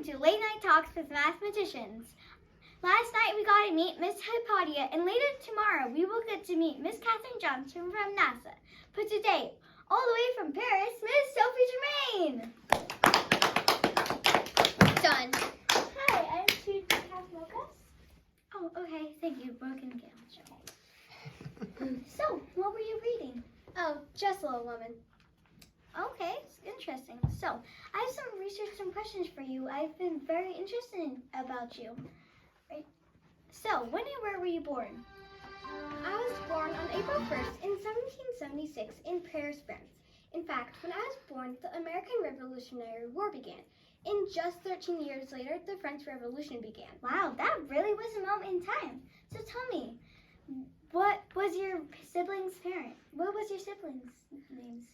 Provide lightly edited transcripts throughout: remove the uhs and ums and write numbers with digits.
to Late Night Talks with Mathematicians. Last night we got to meet Miss Hypatia, and later tomorrow we will get to meet Miss Catherine Johnson from NASA. But today, all the way from Paris, Miss Sophie Germain. Done. Hi, I'm to have mochas. Oh, okay, thank you. Broken camel. So, what were you reading? Oh, just a little woman. Okay, it's interesting. So, I have some research, some questions for you. I've been very interested about you. Right? So, when and where were you born? I was born on April 1st in 1776 in Paris, France. In fact, when I was born, the American Revolutionary War began. And just 13 years later, the French Revolution began. Wow, that really was a moment in time. So tell me, what was your siblings' parent? What was your siblings' names?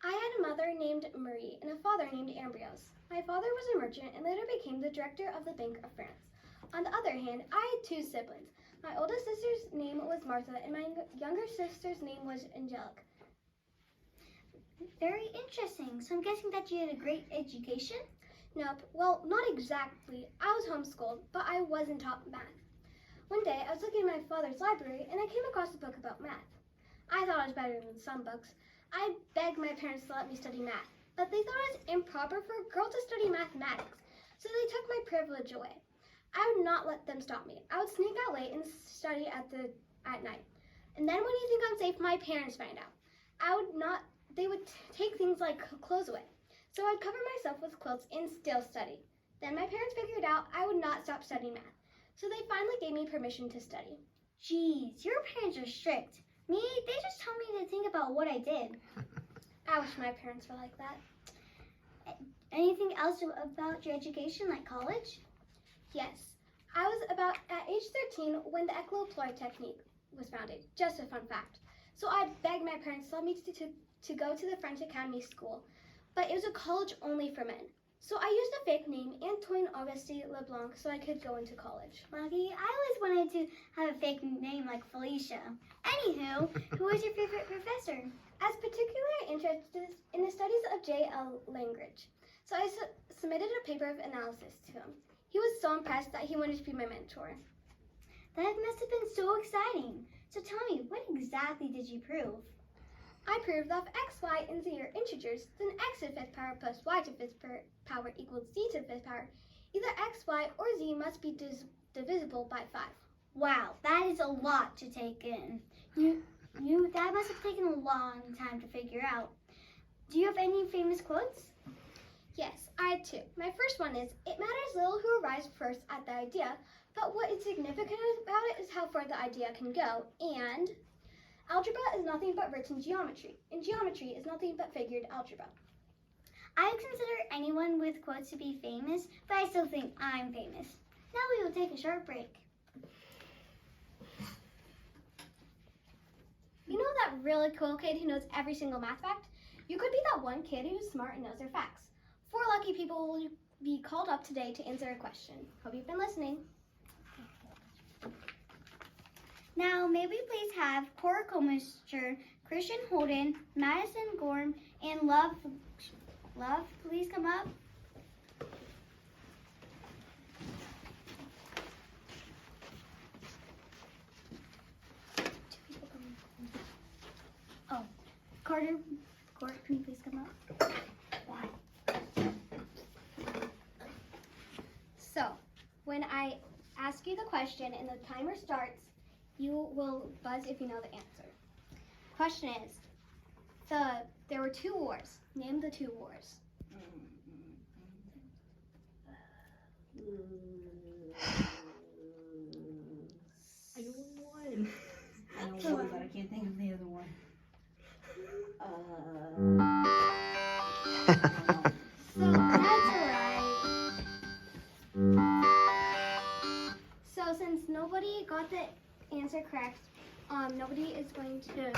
I had a mother named Marie and a father named Ambrose. My father was a merchant and later became the director of the Bank of France. On the other hand, I had two siblings. My oldest sister's name was Martha and my younger sister's name was Angelique. Very interesting. So I'm guessing that you had a great education? Nope. Well, not exactly. I was homeschooled, but I wasn't taught math. One day, I was looking in my father's library and I came across a book about math. I thought it was better than some books. I begged my parents to let me study math, but they thought it was improper for a girl to study mathematics, so they took my privilege away. I would not let them stop me. I would sneak out late and study at night. And then when you think I'm safe, my parents find out. They would take things like clothes away. So I'd cover myself with quilts and still study. Then my parents figured out I would not stop studying math. So they finally gave me permission to study. Jeez, your parents are strict. Me, they just told me to think about what I did. I wish my parents were like that. Anything else about your education, like college? Yes. I was about at age 13 when the Ecloploid technique was founded. Just a fun fact. So I begged my parents to let me to go to the French Academy School, but it was a college only for men. So I used a fake name, Antoine Auguste Leblanc, so I could go into college. Lucky, I always wanted to have a fake name like Felicia. Anywho, who was your favorite professor? I was particularly interested in the studies of J.L. Langridge, so I submitted a paper of analysis to him. He was so impressed that he wanted to be my mentor. That must have been so exciting. So tell me, what exactly did you prove? I proved that if x, y, and z are integers, then x to the fifth power plus y to the fifth power equals z to the fifth power. Either x, y, or z must be divisible by 5. Wow, that is a lot to take in. That must have taken a long time to figure out. Do you have any famous quotes? Yes, I had two. My first one is, it matters little who arrives first at the idea, but what is significant about it is how far the idea can go, and algebra is nothing but written geometry, and geometry is nothing but figured algebra. I would consider anyone with quotes to be famous, but I still think I'm famous. Now we will take a short break. You know that really cool kid who knows every single math fact? You could be that one kid who's smart and knows their facts. 4 lucky people will be called up today to answer a question. Hope you've been listening. Now, may we please have Cora Comister, Christian Holden, Madison Gorm, and Love, please come up. Oh, Court, can you please come up? So, when I ask you the question and the timer starts, you will buzz if you know the answer. Question is, there were 2 wars. Name the 2 wars. I know one. I know one, but I can't think of the other one. So that's alright. So since nobody got the answer correct, nobody is going to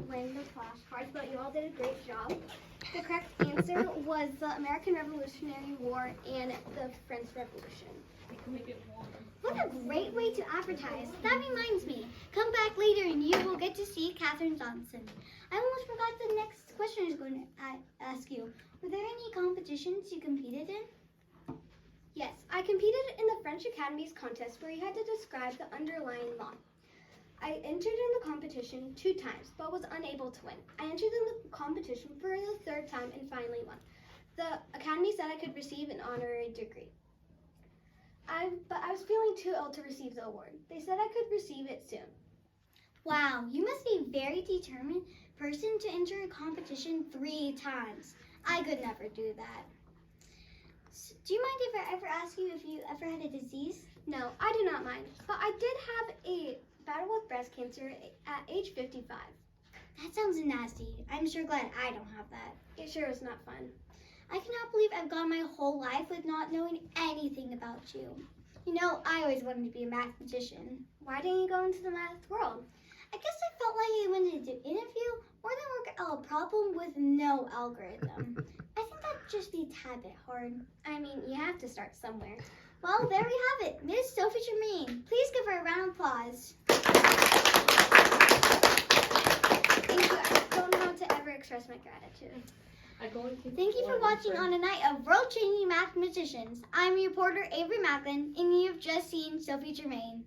win the flashcards, but you all did a great job. The correct answer was the American Revolutionary War and the French Revolution. What a great way to advertise. That reminds me, come back later and you will get to see Catherine Johnson. I almost forgot the next question I was going to ask you. Were there any competitions you competed in? Yes, I competed in the French Academy's contest where you had to describe the underlying law. I entered in the competition 2 times, but was unable to win. I entered in the competition for the 3rd time and finally won. The Academy said I could receive an honorary degree. But I was feeling too ill to receive the award. They said I could receive it soon. Wow, you must be a very determined person to enter a competition 3 times. I could never do that. Do you mind if I ever ask you if you ever had a disease? No, I do not mind. But I did have a battle with breast cancer at age 55. That sounds nasty. I'm sure glad I don't have that. It sure was not fun. I cannot believe I've gone my whole life with not knowing anything about you. You know, I always wanted to be a mathematician. Why didn't you go into the math world? I guess I felt like I wanted to do interview more than work out a problem with no algorithm. I think that'd just be a tad bit hard. I mean, you have to start somewhere. Well, there we have it. Miss Sophie Germain. Please give her a round of applause. Thank you. I don't know how to ever express my gratitude. Thank you for watching on a night of world-changing mathematicians. I'm your reporter, Avery Macklin, and you've just seen Sophie Germain.